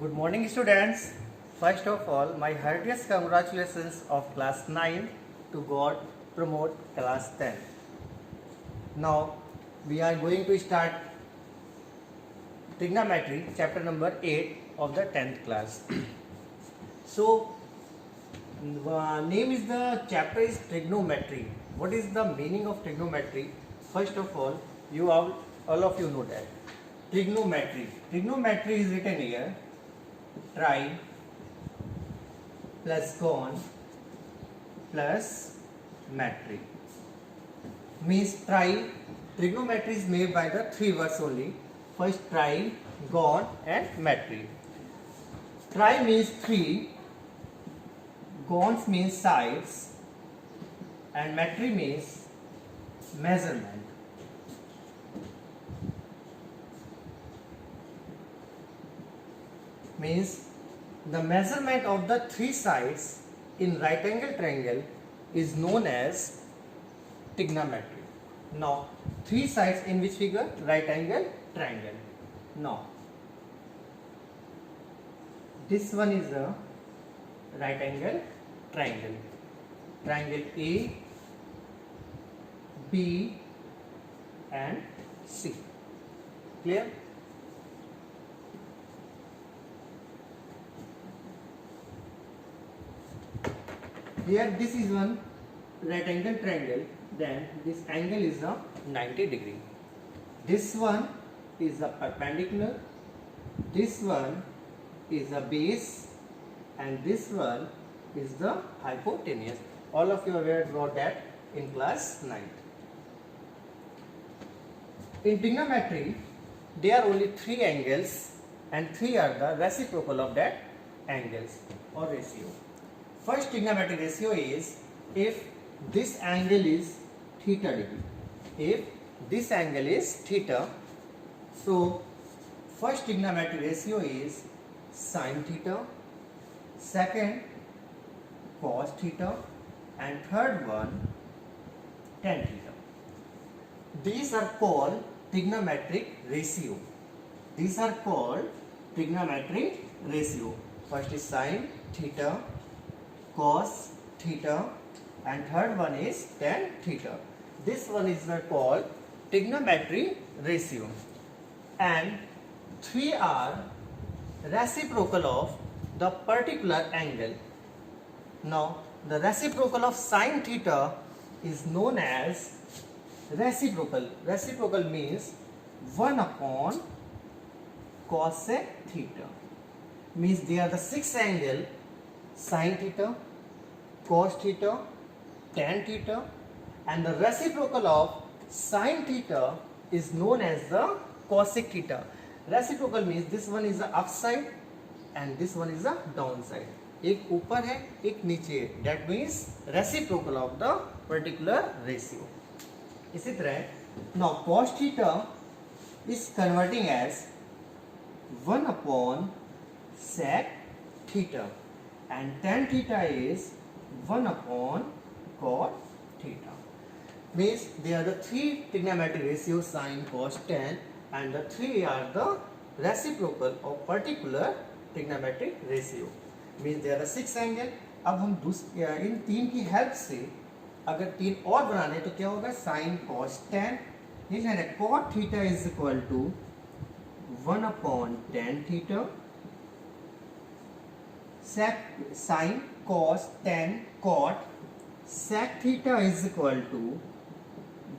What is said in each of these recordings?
Good morning, students. First of all, my heartiest congratulations of class 9 to God promote class 10. Now, we are going to start trigonometry chapter number 8 of the 10th class. So, name is the chapter is trigonometry. What is the meaning of trigonometry? First of all of you know that trigonometry is written here tri plus gon plus metry. Means trigonometry is made by the three words only. First tri, gon and metry. Tri means three, gons means sides and metry means measurement. Means the measurement of the three sides in right angle triangle is known as trigonometry. Now, three sides in which figure? Right angle triangle. Now, this one is a right angle triangle. Triangle A, B and C. Clear? Here this is one right angle triangle, then this angle is a 90 degree. This one is a perpendicular, this one is a base and this one is the hypotenuse. All of you are aware about that in class 9. In trigonometry, there are only three angles and three are the reciprocal of that angles or ratio. First trigonometric ratio is if this angle is theta degree. If this angle is theta, so first trigonometric ratio is sin theta, second cos theta and third one tan theta. These are called trigonometric ratio. These are called trigonometric ratio. First is sin theta, cos theta and third one is tan theta. This one is called trigonometry ratio and three are reciprocal of the particular angle. Now the reciprocal of sin theta is known as reciprocal. Reciprocal means 1 upon cosec theta. Means they are the six angle sin theta, cos theta, tan theta and the reciprocal of sin theta is known as the cosec theta. Reciprocal means this one is the upside and this one is the downside. एक ऊपर है एक नीचे है. That means reciprocal of the particular ratio. इसी तरह now cos theta is converting as 1 upon sec theta and tan theta is 1 upon cot theta. Means they are the three trigonometric ratios sin, cos, tan and the three are the reciprocal of particular trigonometric ratio. Means they are the six angle. अब हम इन तीन की help से अगर तीन और बनाने तो क्या होगा sin, cos, tan. ये है cot theta is equal to 1 upon tan theta, sec sin, cos, tan, cot. Sec theta is equal to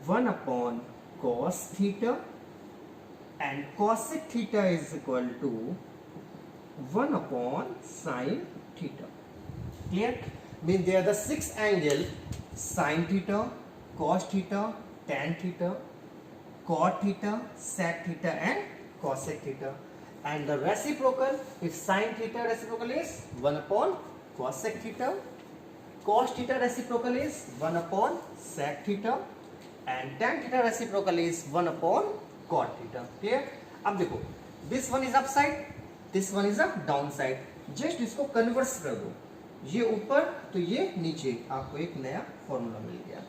1 upon cos theta and cosec theta is equal to 1 upon sin theta. Clear? Means they are the six angle sin theta, cos theta, tan theta, cot theta, sec theta and cosec theta. And the reciprocal, if sin theta reciprocal is 1 upon cosec theta, cos theta reciprocal is 1 upon sec theta and tan theta reciprocal is 1 upon cot theta. Clear? अब देखो, this one is upside, this one is a downside. Just इसको converse कर दो. ये ऊपर तो ये नीचे. आपको एक नया फॉर्मूला मिल गया.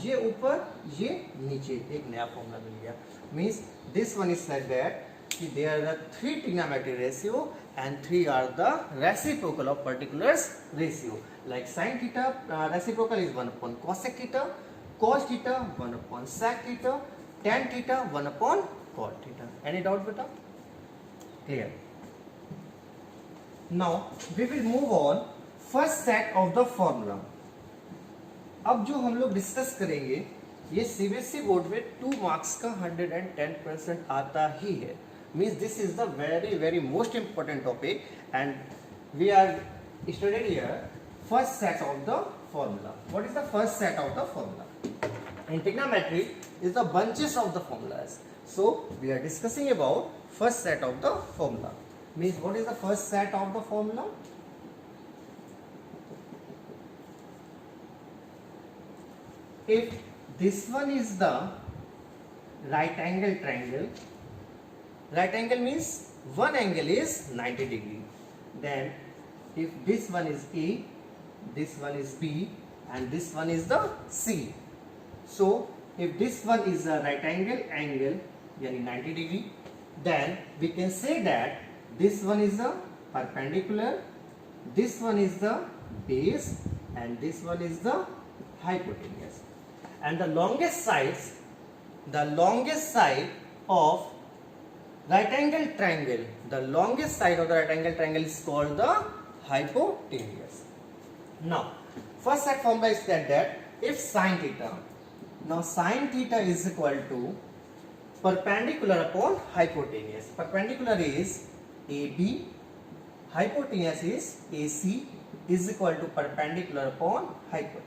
ये ऊपर ये नीचे एक नया फॉर्मूला मिल गया. Means this one is like that. There are the three trigonometric ratio and 3 are the reciprocal of particular ratio. Like sin theta reciprocal is 1 upon cosec theta, cos theta 1 upon sec theta, tan theta 1 upon cot theta. Any doubt beta? Clear. Now we will move on first set of the formula. अब जो हम लोग discuss करेंगे ये CBSE board में 2 marks का 110% आता ही है. Means this is the very most important topic, and we are studying here first set of the formula. What is the first set of the formula? In trigonometry is the bunches of the formulas. So we are discussing about first set of the formula. Means what is the first set of the formula? If this one is the right angle triangle, right angle means one angle is 90 degree. Then if this one is A, this one is B, and this one is the C. So if this one is a right angle yani 90 degree, then we can say that this one is the perpendicular, this one is the base, and this one is the hypotenuse. And the longest side of right angle triangle, the longest side of the right angle triangle is called the hypotenuse. Now first set formula is that if sin theta, now sin theta is equal to perpendicular upon hypotenuse. Perpendicular is AB, hypotenuse is AC, is equal to perpendicular upon hypotenuse.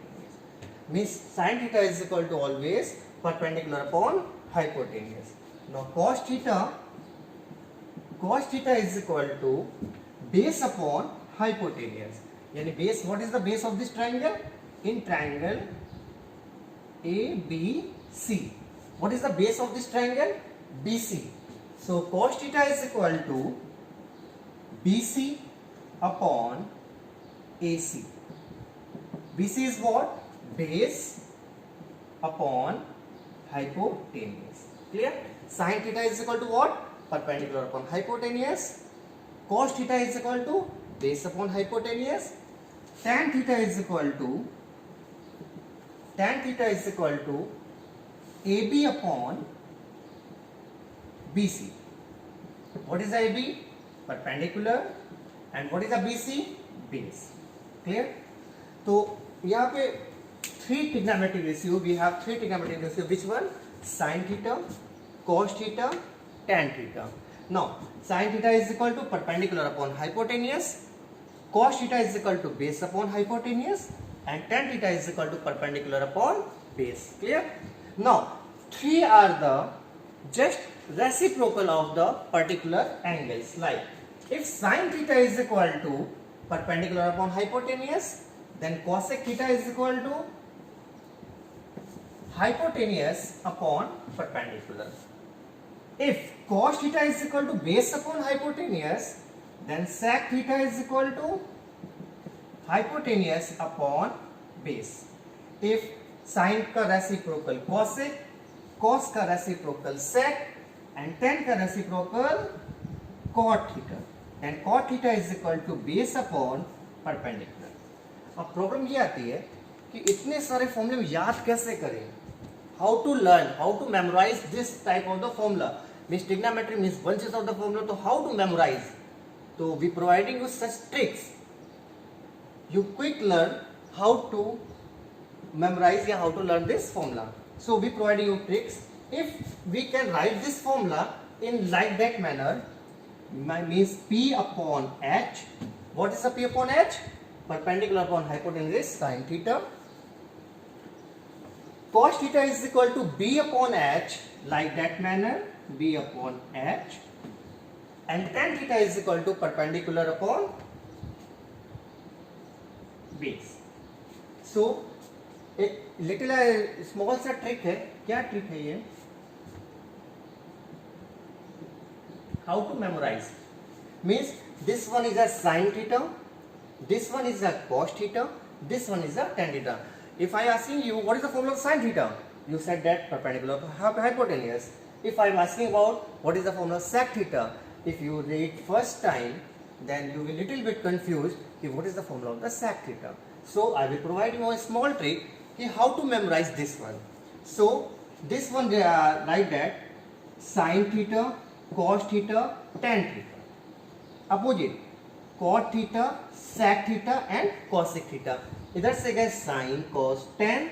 Means sin theta is equal to always perpendicular upon hypotenuse. Now cos theta is equal to base upon hypotenuse. Yani base, what is the base of this triangle? In triangle ABC, what is the base of this triangle? BC. So cos theta is equal to BC upon AC. BC is what? Base upon hypotenuse. Clear? Sin theta is equal to what? Perpendicular upon hypotenuse. Cos theta is equal to base upon hypotenuse. Tan theta is equal to AB upon BC. What is AB? Perpendicular. And what is the BC? Base. Clear? So यहाँ पे three trigonometric ratio, we have three trigonometric ratio. Which one? Sin theta, cos theta, tan theta. Now sin theta is equal to perpendicular upon hypotenuse, cos theta is equal to base upon hypotenuse, and tan theta is equal to perpendicular upon base. Clear? Now three are the just reciprocal of the particular angles. Like if sin theta is equal to perpendicular upon hypotenuse, then cosec theta is equal to hypotenuse upon perpendicular. If cos theta is equal to base upon hypotenuse, then sec theta is equal to hypotenuse upon base. If sin का reciprocal cosec, cos का reciprocal sec, and tan का reciprocal cot theta, and cot theta is equal to base upon perpendicular. अब problem ये आती है कि इतने सारे फॉर्मूले हम याद कैसे करें? How to learn, how to memorise this type of the formula. Means trigonometry means bunches of the formula. तो हाउ टू मेमोराइज? तो we providing you such tricks. You quick learn how to memorize या how to learn this formula. So we providing you tricks. If we can write this formula in like that manner, means P upon H. What is the P upon H? Perpendicular upon hypotenuse is sin theta. Cos theta is equal to B upon H, like that manner, B upon H. And tan theta is equal to perpendicular upon base. So एक little small सा trick है. क्या trick है ये? How to memorise. Means this one is a sine theta, this one is a cos theta, this one is a tan theta. If I asking you what is the formula of sin theta, you said that perpendicular to hypotenuse. If I am asking about what is the formula of sec theta, if you read first time then you will little bit confused कि what is the formula of the sec theta. So I will provide you a small trick कि how to memorize this one. So this one like that sin theta, cos theta, tan theta. Opposite cot theta, sec theta and cosec theta. इधर से गए sin, cos, tan,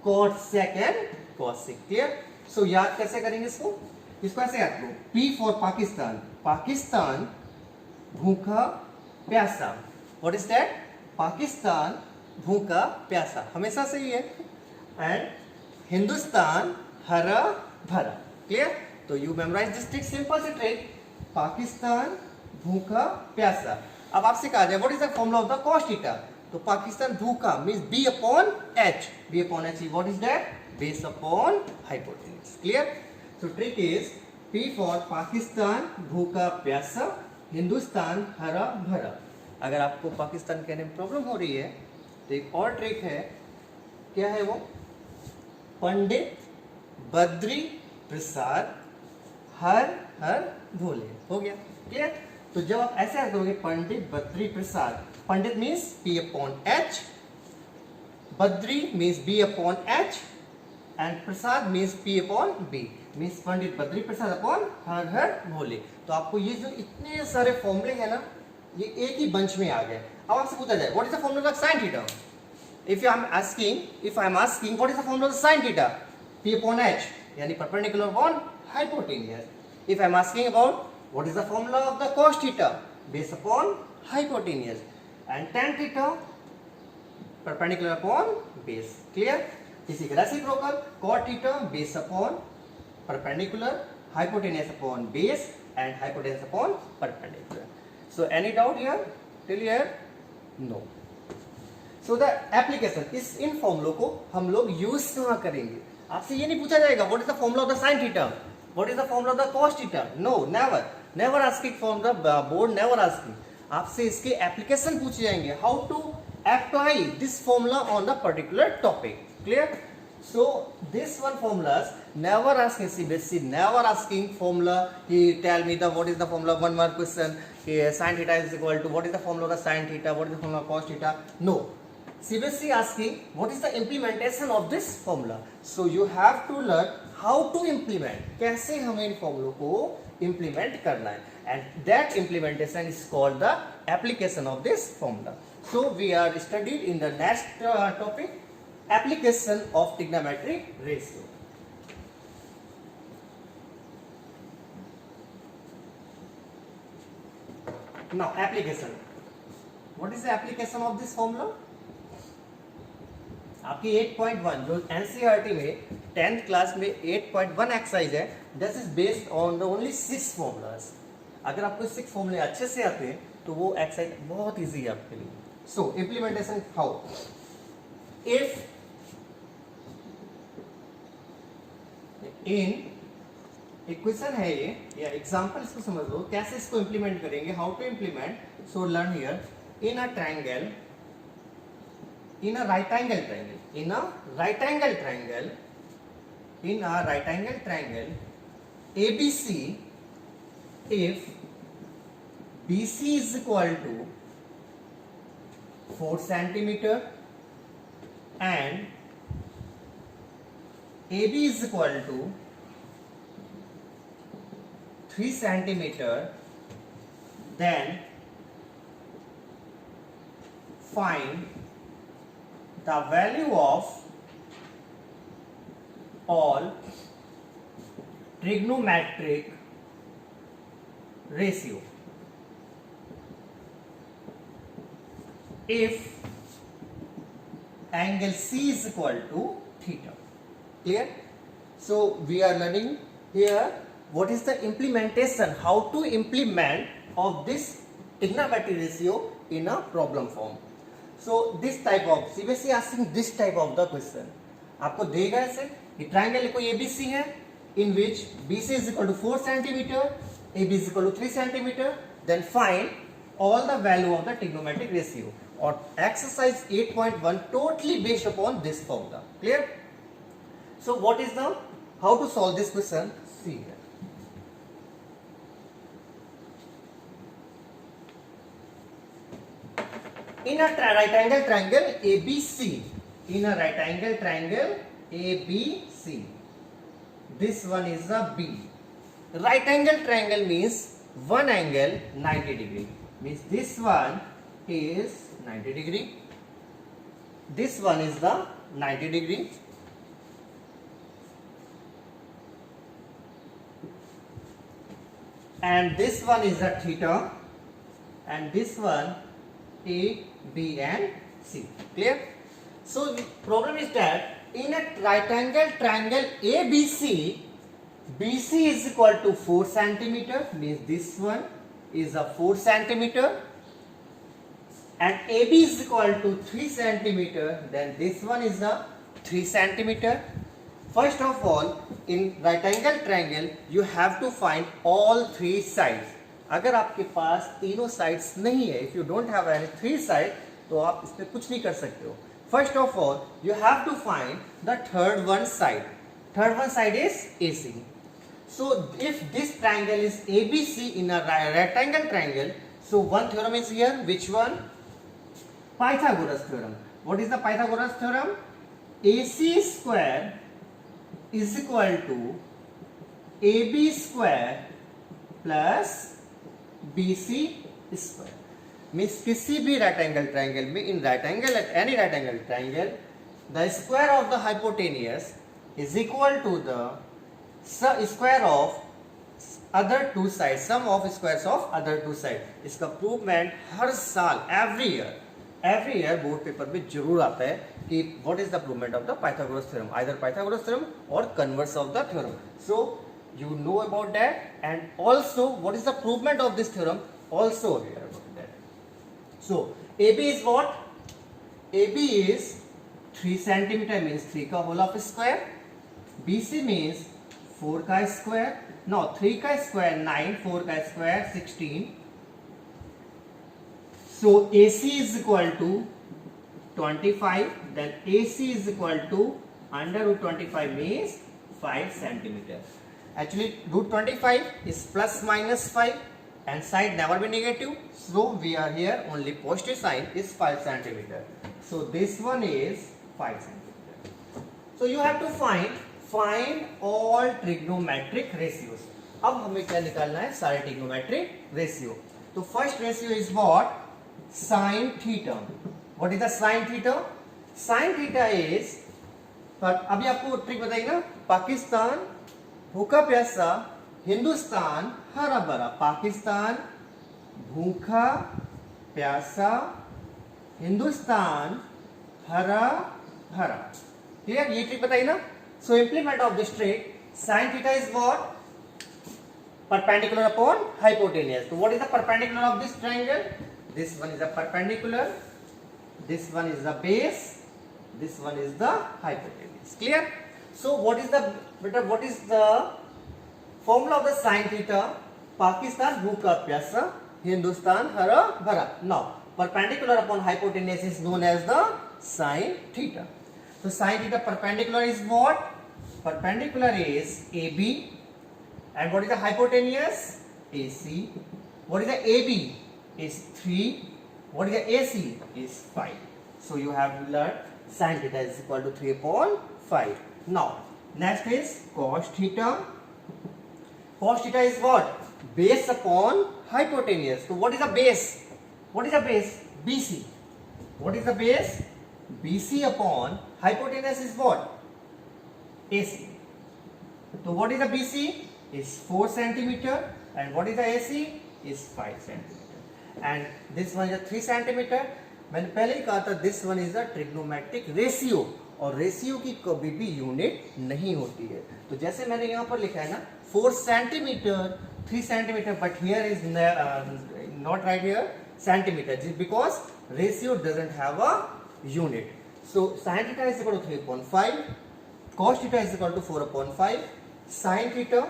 cot, sec and cosec. Clear? So याद कैसे करेंगे इसको? इसको ऐसे याद करो. P for Pakistan. पाकिस्तान भूखा प्यासा. What is that? पाकिस्तान भूखा प्यासा. हमेशा से ही है. And हिंदुस्तान हरा भरा. Clear? तो you memorize this trick, simple से trick. पाकिस्तान भूखा प्यासा. अब आपसे कहा जाए what is the formula of the cos theta? तो पाकिस्तान भूखा means B upon H. B upon H. What is that? Base upon hypotenuse. Clear? So trick is P for Pakistan भूखा प्यासा, हिंदुस्तान हरा भरा. अगर आपको पाकिस्तान कहने में प्रॉब्लम हो रही है तो एक और ट्रिक है. क्या है वो? पंडित बद्री प्रसाद हर हर भोले. हो गया. क्लियर? तो जब आप ऐसे करोगे Pandit Badri Prasad, Pandit means P upon H, Badri means B upon H and Prasad means P upon B. Means Pandit Badri Prasad upon Har Har Bhole. तो आपको ये जो इतने सारे फॉर्मूले हैं ना, ये एक ही बंच में आ गए. अब आपसे पूछा जाए what is the formula of sin theta. If I am asking what is the formula of sin theta, P upon H यानी perpendicular upon hypotenuse. If I am asking about what is the formula of the cos theta, base upon hypotenuse. And tan theta perpendicular upon base. Clear? इसी का reciprocal cot theta base upon perpendicular, hypotenuse upon base and hypotenuse upon perpendicular. So any doubt here till here? No. So the application, इस इन फॉर्मूलों को हम लोग use कहाँ करेंगे? आपसे ये नहीं पूछा जाएगा what is the formula of the sin theta, what is the formula of the cos theta. No, never asking from the board, never asking. आपसे इसके एप्लीकेशन पूछे जाएंगे, how to apply this formula on the particular topic. Clear? So this one formulas never asking CBSE, never asking formula. He tell me the what is the formula, one more question. Sin theta is equal to what is the formula of the sin theta, what is the formula of cos theta. No, CBSE asking what is the implementation of this formula. So you have to learn how to implement. कैसे हमें इन फॉर्मूलों को implement करना है. And that implementation is called the application of this formula. So we are studied in the next topic. Application of trigonometric ratio. Now application. What is the application of this formula? आपकी 8.1 जो NCERT में 10th class में 8.1 exercise है, this is based on the only 6 formulas. अगर आपको 6 फॉर्मूले अच्छे से आते हैं तो वो एक्सरसाइज बहुत इजी है आपके लिए. सो implementation how? If in equation है ये या एग्जांपल, इसको समझ लो कैसे इसको इंप्लीमेंट करेंगे. How to implement? So learn here. In a triangle, in a right angle triangle, in a right angle triangle, in a right angle triangle ABC, if BC is equal to 4 centimeter and AB is equal to 3 centimeter, then find the value of all trigonometric ratio if angle C is equal to theta. Clear? So we are learning here what is the implementation, how to implement of this trigonometric ratio in a problem form. So this type of CBSE asking this type of the question. आपको देगा ऐसे कि triangle कोई ABC है in which BC is equal to 4 centimeter, AB is equal to 3 centimeter, then find all the value of the trigonometric ratio. और exercise 8.1 totally based upon this formula. Clear? So what is the how to solve this question? See here. in a right angle triangle ABC, in a right angle triangle ABC, this one is a B. Right angle triangle means one angle 90 degree, means this one is 90 degree, this one is the 90 degree, and this one is a theta, and this one A, B and C. Clear? So the problem is that in a right angle triangle ABC, BC is equal to 4 centimeter, means this one is a 4 centimeter, and AB is equal to 3 centimeter, then this one is a 3 centimeter. First of all, in right angle triangle you have to find all three sides. अगर आपके पास तीनों sides नहीं है, if you don't have any three side, तो आप इसमें कुछ नहीं कर सकते हो. First of all, you have to find the third one side. Third one side is AC. So if this triangle is ABC in a rectangle triangle, so one theorem is here. Which one? Pythagoras theorem. What is the Pythagoras theorem? AC square is equal to AB square plus BC square. Means किसी भी right angle triangle में, in right angle at any right angle triangle, the square of the hypotenuse is equal to the square of other two sides, sum of squares of other two sides. इसका प्रूवमेंट हर साल every year board paper में जरूर आता है कि what is the provement of the Pythagoras theorem, either Pythagoras theorem or converse of the theorem. So you know about that, and also what is the provement of this theorem, also aware about that. So AB is what? AB is 3 centimeter, means 3 का whole of square. BC means 4 का square. No, 3 का square 9, 4 का square 16. So AC is equal to 25. Then AC is equal to under root 25 means 5 centimeter. Actually, root 25 is plus minus 5, and side never be negative. So we are here only positive sign is 5 centimeter. So this one is 5 centimeter. So you have to find all trigonometric ratios. अब हमें क्या निकालना है? सारे trigonometric ratio. तो first ratio is what? Sin theta. What is the sin theta? Sin theta is, पर अभी आपको ट्रिक बताएगी ना, पाकिस्तान भूखा प्यासा, हिंदुस्तान हरा भरा. पाकिस्तान भूखा प्यासा, हिंदुस्तान हरा भरा. क्लियर? ये ट्रिक बताइए ना. So implement of this trick, sin theta is what? Perpendicular upon hypotenuse. So what is the perpendicular of this triangle? This one is the perpendicular, this one is the base, this one is the hypotenuse. Clear? So what is the formula of the sin theta? Pakistan bhooka pyasa, Hindustan hara bhara. Now perpendicular upon hypotenuse is known as the sin theta. So sin theta perpendicular is what? Perpendicular is AB, and what is the hypotenuse? AC. What is the AB? Is 3. What is the AC? Is 5. So you have learned sin theta is equal to 3 upon 5. Now next is cos theta. Cos theta is what? Base upon hypotenuse. So what is the base? What is the base? BC. What is the base? BC upon hypotenuse is what? AC. So what is the BC? Is 4 centimeter, and what is the AC? Is 5 centimeter. And this one is a 3 centimeter. मैंने पहले ही कहा था this one is a trigonometric ratio, और ratio की कभी भी unit नहीं होती है. तो जैसे मैंने यहाँ पर लिखा है ना 4 centimeter, 3 centimeter, but here is not right here centimeter, because ratio doesn't have a unit. So sin theta is equal to 3 upon 5, cos theta is equal to 4 upon 5, sin theta,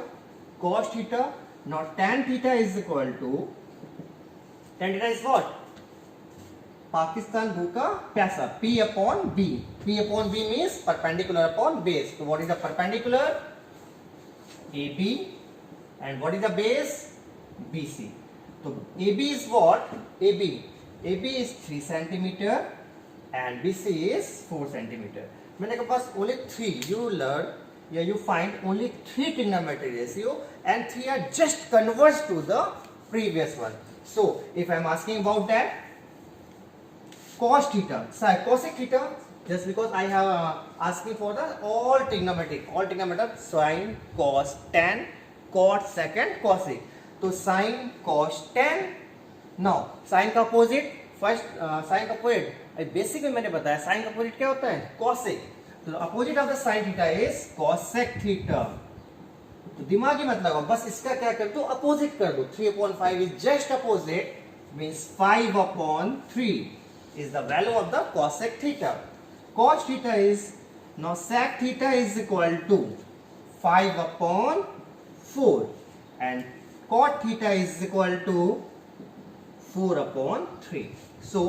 cos theta. Now tan theta is equal to, tan theta is what? Pakistan bhooka pyasa, P upon B. P upon B means perpendicular upon base. So what is the perpendicular? AB. And what is the base? BC. So AB is what? AB. AB is 3 centimeter and BC is 4 centimeter. मैंने कहा बस only 3 you learn या you find only 3 trigonometric ratio and 3 are just converged to the previous one. So if I am asking about that cos theta, sorry cosec theta, just because I have asking for the all trigonometric sin, cos, tan, cot, secant, cosec. तो sin cos tan. Now sin का opposite first sin का opposite basic में मैंने बताया sin का opposite क्या होता है cosec. तो opposite of the sin theta is cosec theta. तो दिमागी मत लगाओ, बस इसका क्या कर दो अपोजिट कर दो. 3/5 is just opposite means 5/3 is the value of the cosec theta. Cos theta is now sec theta is equal to 5/4 and cot theta is equal to 4/3. So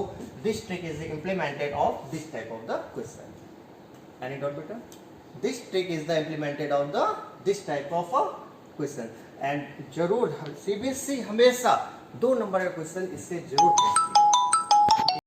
this trick is implemented of this type of the question. Any doubt better? This trick is the implemented of the this type of a question and जरूर CBSE हमेशा 2 number का question इससे जरूर